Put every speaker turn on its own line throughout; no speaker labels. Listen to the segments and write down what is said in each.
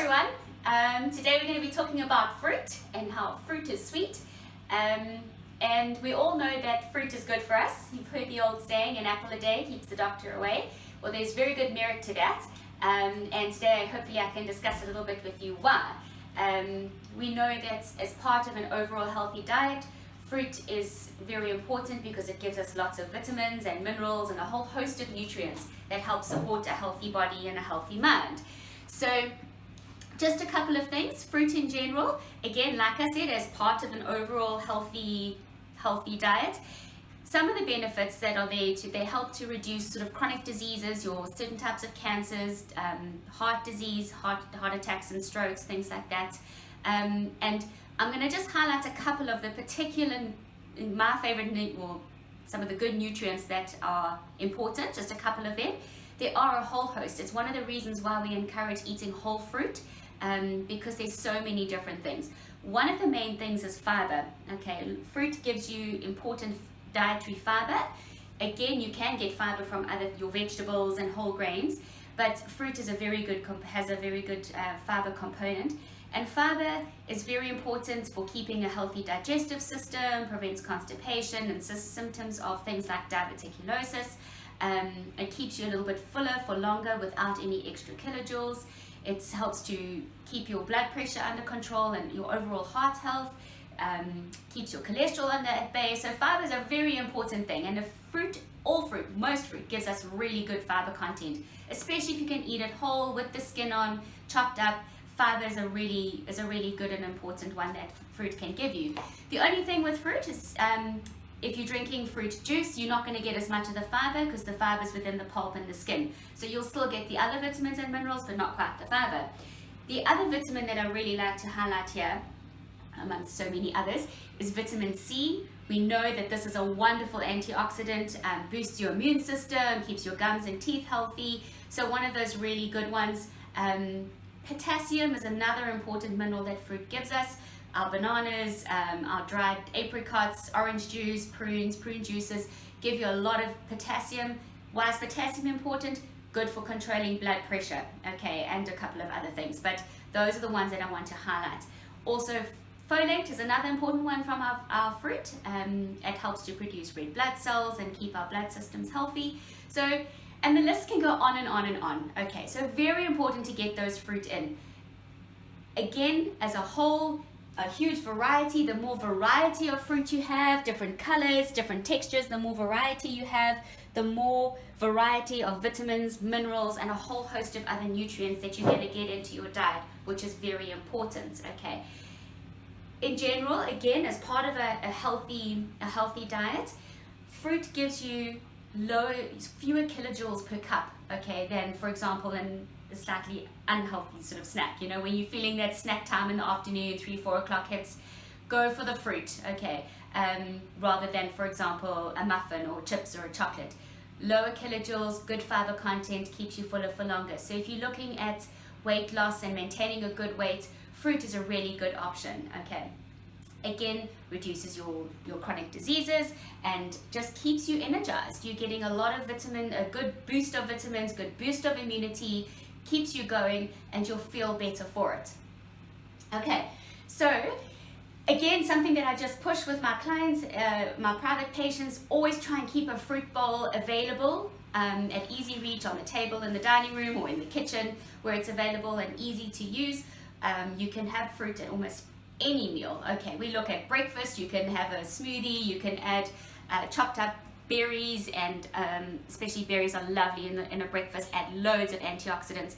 everyone. Today we're going to be talking about fruit and how fruit is sweet. And we all know that fruit is good for us. You've heard the old saying, an apple a day keeps the doctor away. Well, there's very good merit to that. And today hopefully I can discuss a little bit with you why. We know that as part of an overall healthy diet, fruit is very important because it gives us lots of vitamins and minerals and a whole host of nutrients that help support a healthy body and a healthy mind. So just a couple of things. Fruit in general, again, like I said, as part of an overall healthy diet, some of the benefits that are there, they help to reduce sort of chronic diseases, your certain types of cancers, heart disease, heart attacks and strokes, things like that. And I'm going to just highlight a couple of the particular, my favorite, well, some of the good nutrients that are important, just a couple of them. There are a whole host. It's one of the reasons why we encourage eating whole fruit, because there's so many different things. One of the main things is fiber. Okay, fruit gives you important dietary fiber. Again, you can get fiber from your vegetables and whole grains, but fruit is has a very good fiber component. And fiber is very important for keeping a healthy digestive system, prevents constipation and symptoms of things like diverticulosis. It keeps you a little bit fuller for longer without any extra kilojoules. It helps to keep your blood pressure under control and your overall heart health. Keeps your cholesterol at bay. So fiber is a very important thing. And most fruit gives us really good fiber content, especially if you can eat it whole with the skin on, chopped up. Fiber is a really good and important one that fruit can give you. The only thing with fruit is if you're drinking fruit juice, you're not going to get as much of the fiber because the fiber is within the pulp and the skin. So you'll still get the other vitamins and minerals, but not quite the fiber. The other vitamin that I really like to highlight here, amongst so many others, is vitamin C. We know that this is a wonderful antioxidant, boosts your immune system, keeps your gums and teeth healthy. So one of those really good ones. Potassium is another important mineral that fruit gives us. Our bananas, our dried apricots, orange juice, prune juices give you a lot of potassium. Why is potassium important? Good for controlling blood pressure, okay, and a couple of other things, but those are the ones that I want to highlight. Also, folate is another important one from our fruit. It helps to produce red blood cells and keep our blood systems healthy. And the list can go on and on and on. Okay, so very important to get those fruit in. Again, as a whole, a huge variety. The more variety of fruit you have, different colors, different textures, the more variety you have, the more variety of vitamins, minerals, and a whole host of other nutrients that you're going to get into your diet, which is very important, okay? In general, again, as part of a healthy diet, fruit gives you fewer kilojoules per cup, okay, than, for example, in a slightly unhealthy sort of snack. You know, when you're feeling that snack time in the afternoon, 3-4 o'clock hits, go for the fruit, okay, rather than, for example, a muffin or chips or a chocolate. Lower kilojoules, good fiber content, keeps you fuller for longer. So if you're looking at weight loss and maintaining a good weight, fruit is a really good option, okay. Again, reduces your chronic diseases and just keeps you energized. You're getting a lot of vitamin, a good boost of vitamins, good boost of immunity, keeps you going, and you'll feel better for it. Okay, so again, something that I just push with my clients, my private patients, always try and keep a fruit bowl available at easy reach on the table in the dining room or in the kitchen where it's available and easy to use. You can have fruit at almost any meal. Okay, we look at breakfast, you can have a smoothie, you can add chopped up berries, and especially berries are lovely in a breakfast. Add loads of antioxidants.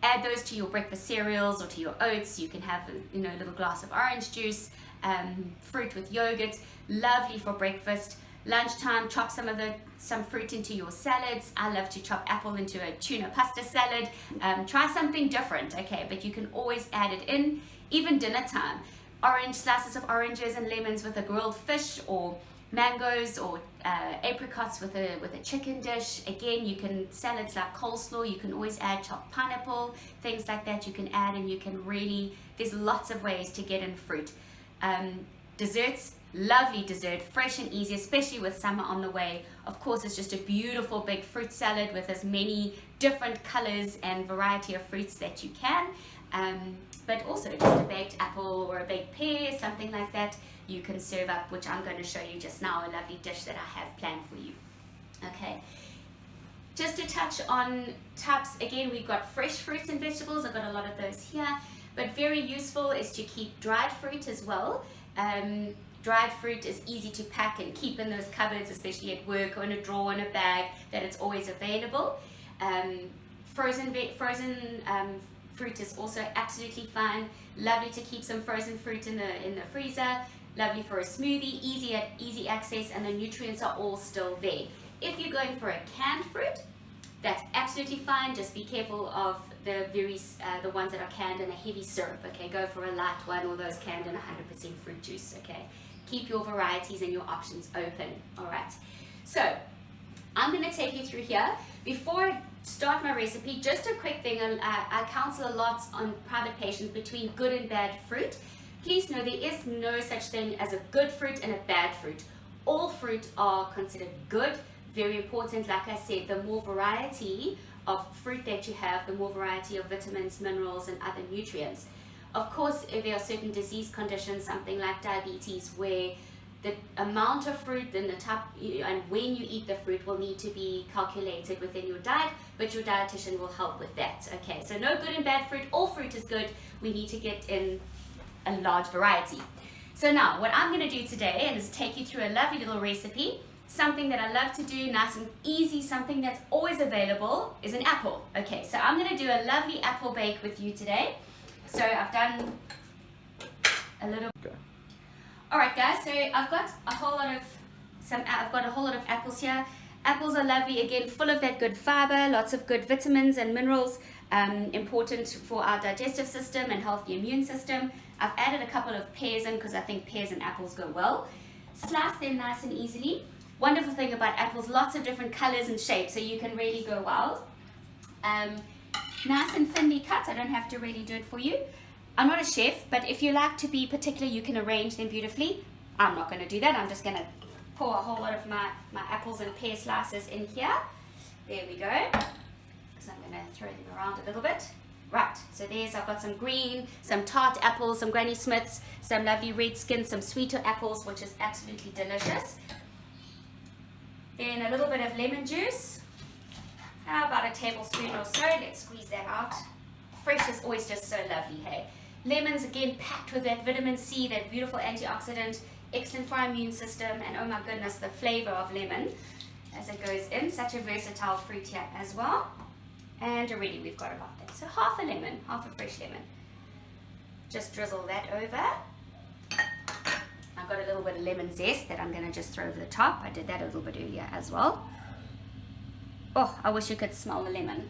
Add those to your breakfast cereals or to your oats. You can have a little glass of orange juice, fruit with yogurt, lovely for breakfast. Lunchtime, chop some fruit into your salads. I love to chop apple into a tuna pasta salad. Try something different, okay, but you can always add it in. Even dinner time, slices of oranges and lemons with a grilled fish, or mangoes or apricots with a chicken dish. Again, you can, salads like coleslaw, you can always add chopped pineapple, things like that you can add, and you can really, there's lots of ways to get in fruit. Desserts, Lovely dessert, fresh and easy, especially with summer on the way. Of course, it's just a beautiful big fruit salad with as many different colors and variety of fruits that you can. But also just a baked apple or a baked pear, something like that, you can serve up, which I'm going to show you just now, a lovely dish that I have planned for you. Okay. Just to touch on tubs, again, we've got fresh fruits and vegetables. I've got a lot of those here, but very useful is to keep dried fruit as well. Dried fruit is easy to pack and keep in those cupboards, especially at work or in a drawer, in a bag, that it's always available. Frozen fruit is also absolutely fine. Lovely to keep some frozen fruit in the freezer. Lovely for a smoothie, easy access, and the nutrients are all still there. If you're going for a canned fruit, that's absolutely fine. Just be careful of the ones that are canned in a heavy syrup. Okay, go for a light one or those canned in 100% fruit juice. Okay, keep your varieties and your options open. All right. So I'm going to take you through here. Before I start my recipe, just a quick thing. I counsel a lot on private patients between good and bad fruit. Please know there is no such thing as a good fruit and a bad fruit. All fruit are considered good. Very important, like I said, the more variety of fruit that you have, the more variety of vitamins, minerals, and other nutrients. Of course, if there are certain disease conditions, something like diabetes, where the amount of fruit and the type and when you eat the fruit will need to be calculated within your diet, but your dietitian will help with that. Okay, so no good and bad fruit. All fruit is good. We need to get in a large variety. So now, what I'm going to do today is take you through a lovely little recipe. Something that I love to do, nice and easy, something that's always available, is an apple. Okay, so I'm going to do a lovely apple bake with you today. So I've done a little. Okay. All right, guys. So I've got a whole lot of apples here. Apples are lovely, again, full of that good fiber, lots of good vitamins and minerals, important for our digestive system and healthy immune system. I've added a couple of pears in because I think pears and apples go well. Slice them nice and easily. Wonderful thing about apples, lots of different colors and shapes, so you can really go wild. Nice and thinly cut. I don't have to really do it for you. I'm not a chef, but if you like to be particular, you can arrange them beautifully. I'm not going to do that. I'm just going to pour a whole lot of my apples and pear slices in here. There we go. Because I'm going to throw them around a little bit. Right, so I've got some green, some tart apples, some Granny Smiths, some lovely red skin, some sweeter apples, which is absolutely delicious. Then a little bit of lemon juice, about a tablespoon or so. Let's squeeze that out. Fresh is always just so lovely, hey? Lemons, again, packed with that vitamin C, that beautiful antioxidant, excellent for our immune system, and oh my goodness, the flavor of lemon as it goes in. Such a versatile fruit here as well. And already we've got about that. So half a lemon, half a fresh lemon. Just drizzle that over. I've got a little bit of lemon zest that I'm going to just throw over the top. I did that a little bit earlier as well. Oh, I wish you could smell the lemon.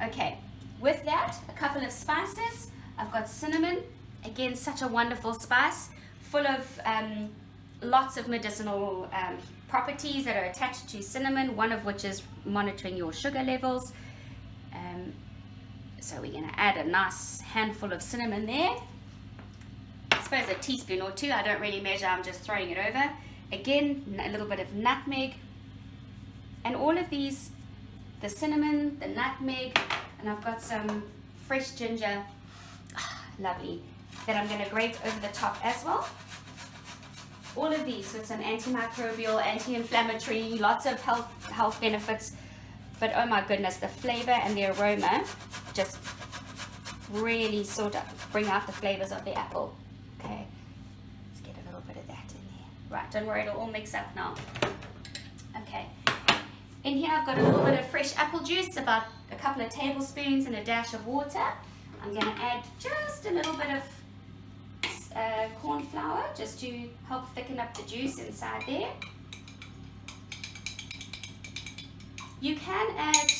Okay, with that, a couple of spices. I've got cinnamon. Again, such a wonderful spice, full of lots of medicinal properties that are attached to cinnamon, one of which is monitoring your sugar levels. So we're going to add a nice handful of cinnamon there. I suppose a teaspoon or two. I don't really measure, I'm just throwing it over. Again, a little bit of nutmeg. And all of these, the cinnamon, the nutmeg, and I've got some fresh ginger, lovely, that I'm going to grate over the top as well. All of these with some antimicrobial, anti-inflammatory, lots of health benefits. But oh my goodness, the flavor and the aroma just really sort of bring out the flavors of the apple. Okay, let's get a little bit of that in there. Right, don't worry, it'll all mix up now. Okay, in here I've got a little bit of fresh apple juice, about a couple of tablespoons and a dash of water. I'm going to add just a little bit of corn flour just to help thicken up the juice inside there. You can add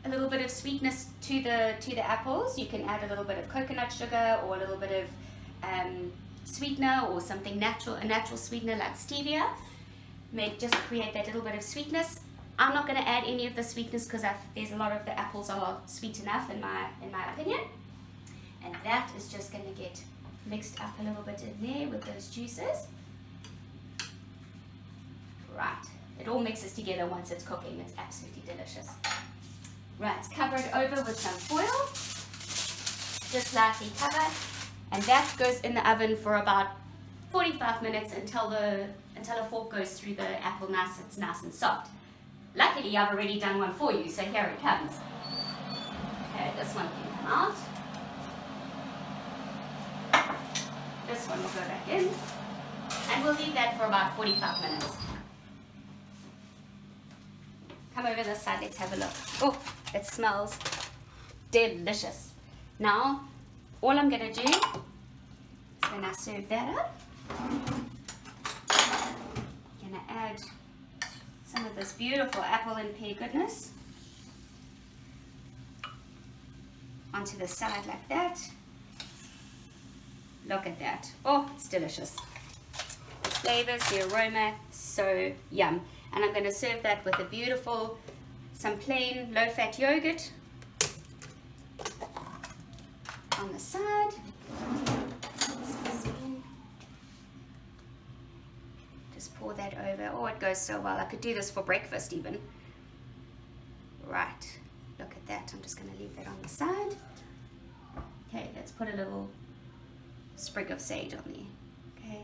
a little bit of sweetness to the apples. You can add a little bit of coconut sugar or a little bit of sweetener or something natural, a natural sweetener like stevia. Just create that little bit of sweetness. I'm not going to add any of the sweetness because there's a lot of the apples are sweet enough in my opinion. And that is just going to get mixed up a little bit in there with those juices. Right, it all mixes together once it's cooking. It's absolutely delicious. Right, cover it over with some foil. Just lightly cover. And that goes in the oven for about 45 minutes until a fork goes through the apple it's nice and soft. Luckily, I've already done one for you, so here it comes. Okay, this one can come out. This one will go back in. And we'll leave that for about 45 minutes. Come over this side, let's have a look. Oh, it smells delicious. Now, all I'm going to do is when I serve that up, I'm going to add some of this beautiful apple and pear goodness onto the side like that. Look at that. Oh, it's delicious. The flavors, the aroma, so yum. And I'm going to serve that with a beautiful, some plain low-fat yogurt on the side. Just pour that over. Oh, it goes so well. I could do this for breakfast even. Right, look at that. I'm just going to leave that on the side. Okay, let's put a little sprig of sage on there. Okay,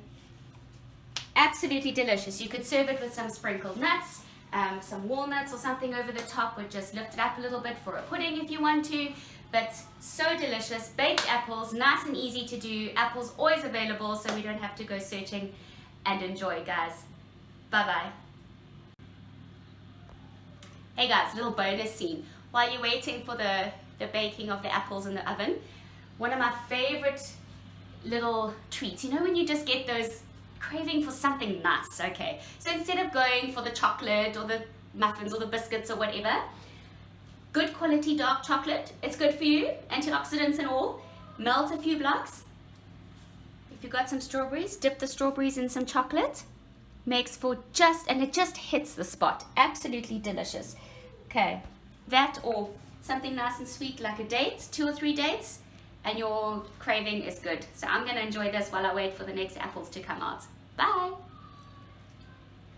absolutely delicious. You could serve it with some sprinkled nuts, some walnuts or something over the top, or just lift it up a little bit for a pudding if you want to. But so delicious. Baked apples, nice and easy to do. Apples always available, so we don't have to go searching. And enjoy, guys. Bye-bye. Hey guys, little bonus scene. While you're waiting for the baking of the apples in the oven, one of my favorite little treats, you know when you just get those craving for something nice, okay? So instead of going for the chocolate or the muffins or the biscuits or whatever, good quality dark chocolate, it's good for you, antioxidants and all. Melt a few blocks. If you've got some strawberries, dip the strawberries in some chocolate. Makes for and it just hits the spot. Absolutely delicious. Okay, that or something nice and sweet like a date, 2 or 3 dates, and your craving is good. So I'm going to enjoy this while I wait for the next apples to come out. Bye!